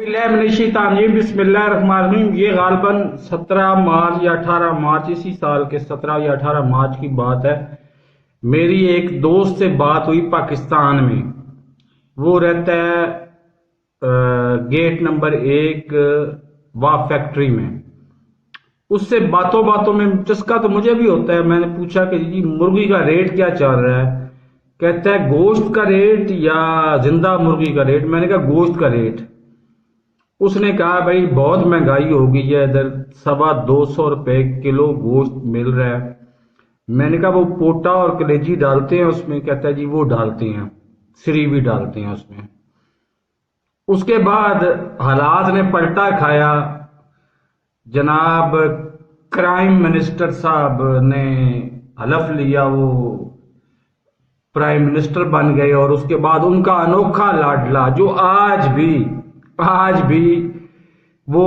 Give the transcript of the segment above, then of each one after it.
बिस्मिल्लाहिर्रहमानिर्रहीम। ये गालबन 17 मार्च या 18 मार्च इसी साल के 17 या 18 मार्च की बात है। मेरी एक दोस्त से बात हुई पाकिस्तान में। वो रहता है गेट नंबर 1 वाह फैक्ट्री में। उससे बातों बातों में चस्का तो मुझे भी होता है। मैंने पूछा कि जी मुर्गी का रेट क्या चल रहा है। कहता है गोश्त का रेट या जिंदा मुर्गी का रेट। मैंने कहा गोश्त का रेट। उसने कहा भाई बहुत महंगाई हो गई है, इधर 225 रुपए किलो गोश्त मिल रहा है। मैंने कहा वो पोटा और कलेजी डालते हैं उसमें। कहता है जी वो डालते हैं, श्री भी डालते हैं उसमें। उसके बाद हालात ने पलटा खाया। जनाब क्राइम मिनिस्टर साहब ने हलफ लिया, वो प्राइम मिनिस्टर बन गए। और उसके बाद उनका अनोखा लाडला जो आज भी वो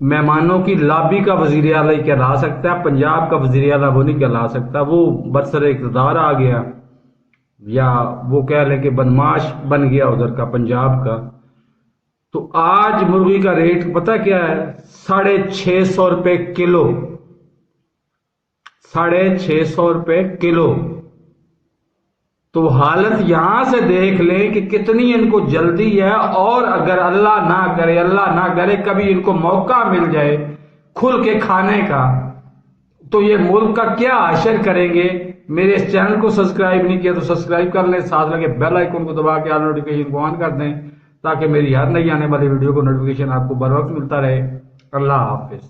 मेहमानों की लॉबी का वजीर आला ही कहला सकता है, पंजाब का वजीर आला वो नहीं कहला सकता। वो बरसर इक़्तिदार आ गया, या वो कह लें कि बदमाश बन गया उधर का, पंजाब का। तो आज मुर्गी का रेट पता क्या है? 650 रुपए किलो। 650 रुपए किलो। तो हालत यहां से देख लें कि कितनी इनको जल्दी है। और अगर अल्लाह ना करे कभी इनको मौका मिल जाए खुल के खाने का, तो ये मुल्क का क्या हाशर करेंगे। मेरे इस चैनल को सब्सक्राइब नहीं किया तो सब्सक्राइब कर लें, साथ लगे बेल आइकन को दबा के ऑल नोटिफिकेशन को ऑन कर दें, ताकि मेरी हर नई आने वाली वीडियो को नोटिफिकेशन आपको बर वक्त मिलता रहे। अल्लाह हाफिज।